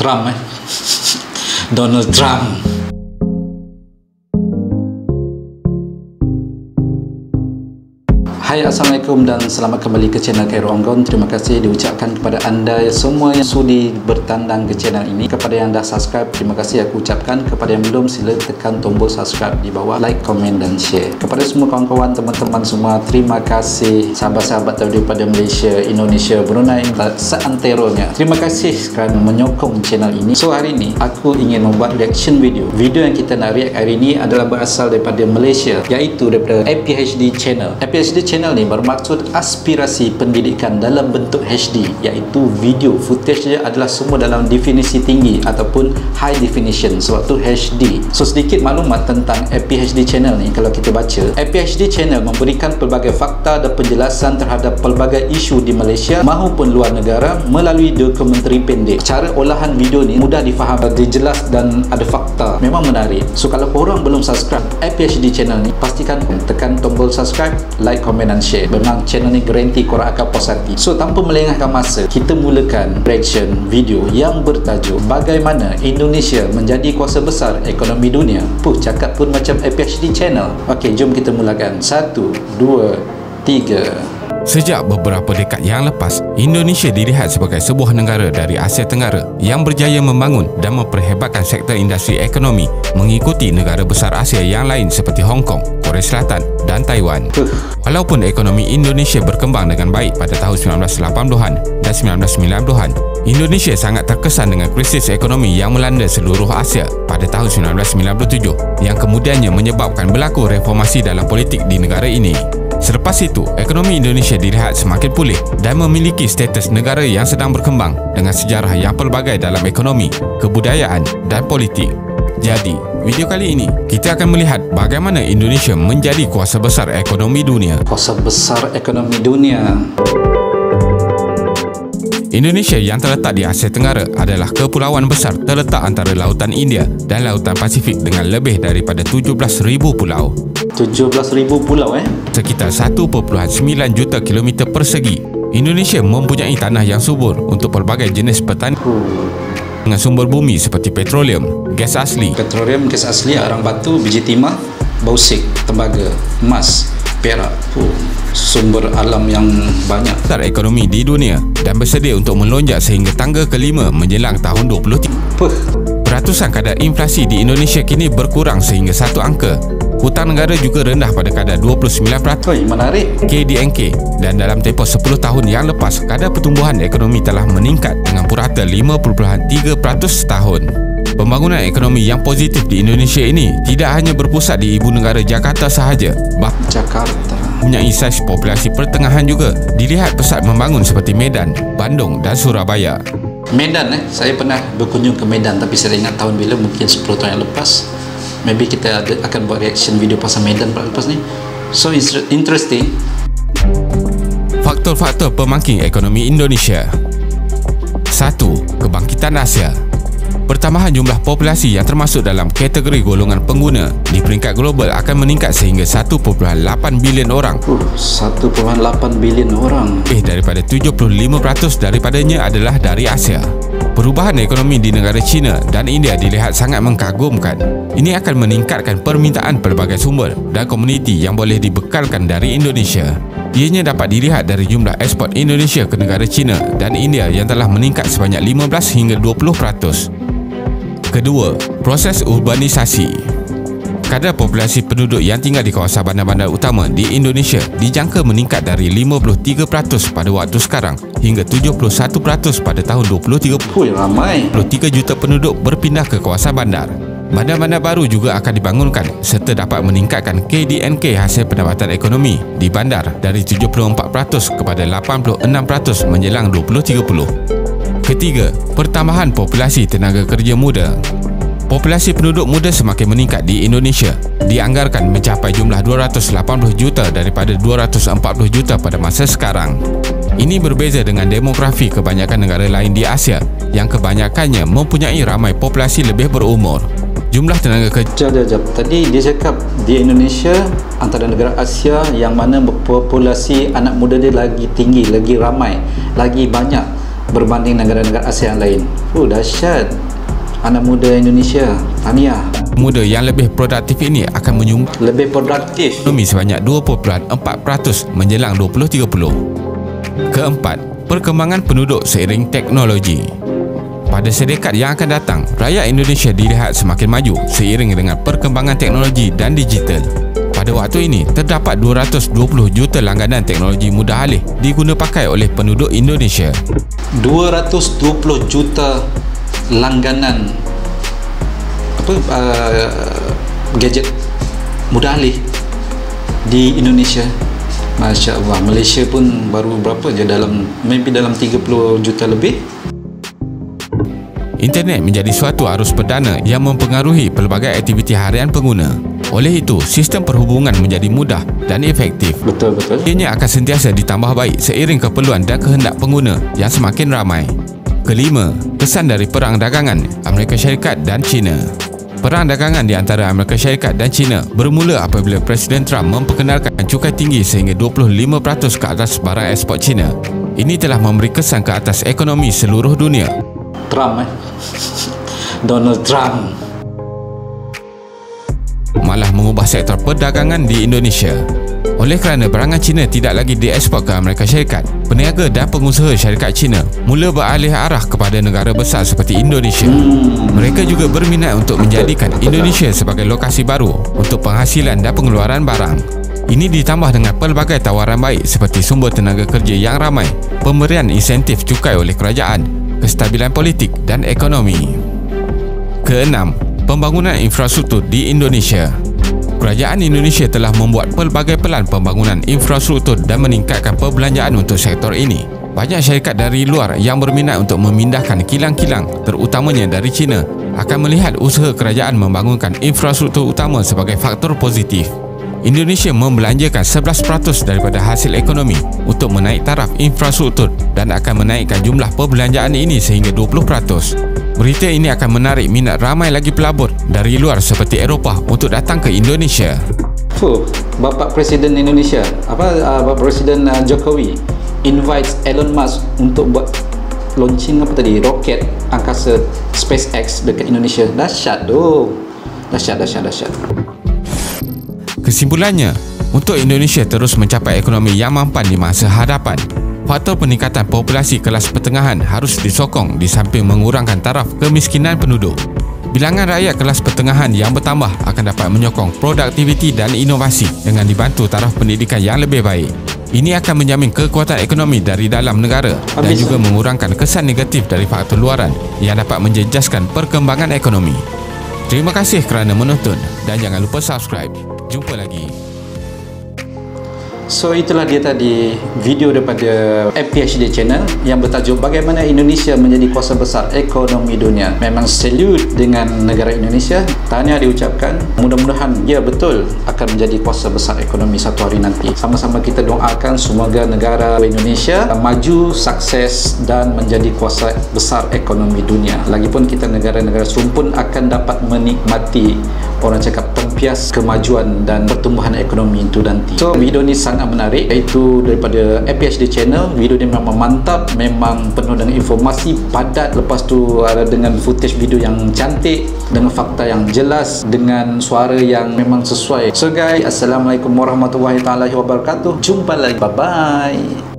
Trump Donald Trump. Hai, Assalamualaikum dan selamat kembali ke channel Khairul Onggon. Terima kasih diucapkan kepada anda semua yang sudi bertandang ke channel ini. Kepada yang dah subscribe, terima kasih aku ucapkan. Kepada yang belum, sila tekan tombol subscribe di bawah, like, komen dan share. Kepada semua kawan-kawan, teman-teman semua, terima kasih. Sahabat-sahabat daripada Malaysia, Indonesia, Brunei, seanteronya, terima kasih kerana menyokong channel ini. So hari ini aku ingin membuat reaction video. Video yang kita nak react hari ini adalah berasal daripada Malaysia, iaitu daripada APHD Channel. APHD Channel ni bermaksud aspirasi pendidikan dalam bentuk HD, iaitu video footage dia adalah semua dalam definisi tinggi ataupun high definition, sebab tu HD. So sedikit maklumat tentang APHD Channel ni. Kalau kita baca, APHD Channel memberikan pelbagai fakta dan penjelasan terhadap pelbagai isu di Malaysia maupun luar negara melalui dokumentari pendek. Cara olahan video ni mudah difaham, jelas dan ada fakta. Memang menarik. So kalau korang belum subscribe APHD Channel ni, pastikan tekan tombol subscribe, like, komen dan share. Memang channel ni garanti korang akan puas hati. So tanpa melengahkan masa, kita mulakan reaction video yang bertajuk bagaimana Indonesia menjadi kuasa besar ekonomi dunia. Cakap pun macam APHD Channel. Okey, jom kita mulakan. 1, 2, 3. Sejak beberapa dekad yang lepas, Indonesia dilihat sebagai sebuah negara dari Asia Tenggara yang berjaya membangun dan memperhebatkan sektor industri ekonomi mengikuti negara besar Asia yang lain seperti Hong Kong, Korea Selatan dan Taiwan. Walaupun ekonomi Indonesia berkembang dengan baik pada tahun 1980-an dan 1990-an, Indonesia sangat terkesan dengan krisis ekonomi yang melanda seluruh Asia pada tahun 1997 yang kemudiannya menyebabkan berlaku reformasi dalam politik di negara ini. Selepas itu, ekonomi Indonesia dilihat semakin pulih dan memiliki status negara yang sedang berkembang dengan sejarah yang pelbagai dalam ekonomi, kebudayaan dan politik. Jadi, video kali ini kita akan melihat bagaimana Indonesia menjadi kuasa besar ekonomi dunia. Kuasa besar ekonomi dunia. Indonesia yang terletak di Asia Tenggara adalah kepulauan besar terletak antara Lautan India dan Lautan Pasifik dengan lebih daripada 17,000 pulau. 17,000 pulau Sekitar 1.9 juta kilometer persegi. Indonesia mempunyai tanah yang subur untuk pelbagai jenis pertanian dengan sumber bumi seperti petroleum, gas asli, arang batu, biji timah, bausik, tembaga, emas, perak. Sumber alam yang banyak. Besar ekonomi di dunia dan bersedia untuk melonjak sehingga tangga kelima menjelang tahun 2030. Peratusan kadar inflasi di Indonesia kini berkurang sehingga satu angka. Hutang negara juga rendah pada kadar 29%. Menarik. KDNK, dan dalam tempoh 10 tahun yang lepas, kadar pertumbuhan ekonomi telah meningkat dengan purata 5.3% setahun. Pembangunan ekonomi yang positif di Indonesia ini tidak hanya berpusat di ibu negara Jakarta sahaja. Jakarta mempunyai saiz populasi pertengahan juga dilihat pesat membangun seperti Medan, Bandung dan Surabaya. Medan saya pernah berkunjung ke Medan, tapi saya ingat tahun bila, mungkin 10 tahun yang lepas. Maybe kita akan buat reaction video pasal Medan lepas ni. So interesting. Faktor-faktor pemangking ekonomi Indonesia. 1. Kebangkitan Asia. Pertambahan jumlah populasi yang termasuk dalam kategori golongan pengguna di peringkat global akan meningkat sehingga 1.8 bilion orang. 1.8 bilion orang. Daripada 75% daripadanya adalah dari Asia. Perubahan ekonomi di negara China dan India dilihat sangat mengagumkan. Ini akan meningkatkan permintaan pelbagai sumber dan komuniti yang boleh dibekalkan dari Indonesia. Ianya dapat dilihat dari jumlah ekspor Indonesia ke negara China dan India yang telah meningkat sebanyak 15 hingga 20%. Kedua, proses urbanisasi. Kadar populasi penduduk yang tinggal di kawasan bandar-bandar utama di Indonesia dijangka meningkat dari 53% pada waktu sekarang hingga 71% pada tahun 2030. Ramai. 23 juta penduduk berpindah ke kawasan bandar. Bandar-bandar baru juga akan dibangunkan serta dapat meningkatkan KDNK hasil pendapatan ekonomi di bandar dari 74% kepada 86% menjelang 2030. Ketiga, pertambahan populasi tenaga kerja muda. Populasi penduduk muda semakin meningkat di Indonesia. Dianggarkan mencapai jumlah 280 juta daripada 240 juta pada masa sekarang. Ini berbeza dengan demografi kebanyakan negara lain di Asia yang kebanyakannya mempunyai ramai populasi lebih berumur. Jumlah tenaga kerja. Tadi dia cakap di Indonesia antara negara Asia yang mana populasi anak muda dia lagi tinggi, lagi ramai, lagi banyak. berbanding negara-negara ASEAN lain. Dahsyat. Anak muda Indonesia, tahniah. Muda yang lebih produktif ini akan menyumbang Lebih produktif. ekonomi sebanyak 20.4% menjelang 2030. Keempat, perkembangan penduduk seiring teknologi. Pada sedekat yang akan datang, rakyat Indonesia dilihat semakin maju seiring dengan perkembangan teknologi dan digital. Pada waktu ini, terdapat 220 juta langganan teknologi mudah alih diguna pakai oleh penduduk Indonesia. 220 juta langganan gadget mudah alih di Indonesia. Masya Allah. Malaysia pun baru berapa je, maybe dalam 30 juta lebih. Internet menjadi suatu arus perdana yang mempengaruhi pelbagai aktiviti harian pengguna. Oleh itu, sistem perhubungan menjadi mudah dan efektif. Betul. Ianya akan sentiasa ditambah baik seiring keperluan dan kehendak pengguna yang semakin ramai. Kelima, kesan dari perang dagangan Amerika Syarikat dan China. Perang dagangan di antara Amerika Syarikat dan China bermula apabila Presiden Trump memperkenalkan cukai tinggi sehingga 25% ke atas barang ekspor China. Ini telah memberi kesan ke atas ekonomi seluruh dunia. Donald Trump malah mengubah sektor perdagangan di Indonesia. Oleh kerana barangan China tidak lagi diekspor ke Amerika Syarikat, peniaga dan pengusaha syarikat China mula beralih arah kepada negara besar seperti Indonesia. Mereka juga berminat untuk menjadikan Indonesia sebagai lokasi baru untuk penghasilan dan pengeluaran barang. Ini ditambah dengan pelbagai tawaran baik seperti sumber tenaga kerja yang ramai, pemberian insentif cukai oleh kerajaan, kestabilan politik dan ekonomi. Keenam, pembangunan infrastruktur di Indonesia. Kerajaan Indonesia telah membuat pelbagai pelan pembangunan infrastruktur dan meningkatkan perbelanjaan untuk sektor ini. Banyak syarikat dari luar yang berminat untuk memindahkan kilang-kilang, terutamanya dari China, akan melihat usaha kerajaan membangunkan infrastruktur utama sebagai faktor positif. Indonesia membelanjakan 11% daripada hasil ekonomi untuk menaik taraf infrastruktur dan akan menaikkan jumlah perbelanjaan ini sehingga 20%. Berita ini akan menarik minat ramai lagi pelabur dari luar seperti Eropah untuk datang ke Indonesia. Bapak Presiden Indonesia, Bapak Presiden Jokowi invite Elon Musk untuk buat launching roket angkasa SpaceX dekat Indonesia. Dahsyat doh. Dahsyat. Kesimpulannya, untuk Indonesia terus mencapai ekonomi yang mampan di masa hadapan, faktor peningkatan populasi kelas pertengahan harus disokong di samping mengurangkan taraf kemiskinan penduduk. Bilangan rakyat kelas pertengahan yang bertambah akan dapat menyokong produktiviti dan inovasi dengan dibantu taraf pendidikan yang lebih baik. Ini akan menjamin kekuatan ekonomi dari dalam negara dan juga mengurangkan kesan negatif dari faktor luaran yang dapat menjejaskan perkembangan ekonomi. Terima kasih kerana menonton dan jangan lupa subscribe. Jumpa lagi. So itulah dia tadi video daripada FPHD Channel yang bertajuk bagaimana Indonesia menjadi kuasa besar ekonomi dunia. Memang salute dengan negara Indonesia. Tahniah diucapkan. Mudah-mudahan ya betul akan menjadi kuasa besar ekonomi satu hari nanti. Sama-sama kita doakan semoga negara Indonesia maju, sukses dan menjadi kuasa besar ekonomi dunia. Lagipun kita negara-negara serumpun akan dapat menikmati, orang cakap, tempias kemajuan dan pertumbuhan ekonomi itu nanti. So video ni sangat menarik, iaitu daripada FPHD Channel. Video ni memang mantap, memang penuh dengan informasi padat, lepas tu ada dengan footage video yang cantik, dengan fakta yang jelas, dengan suara yang memang sesuai. So guys, Assalamualaikum warahmatullahi wabarakatuh. Jumpa lagi, bye bye.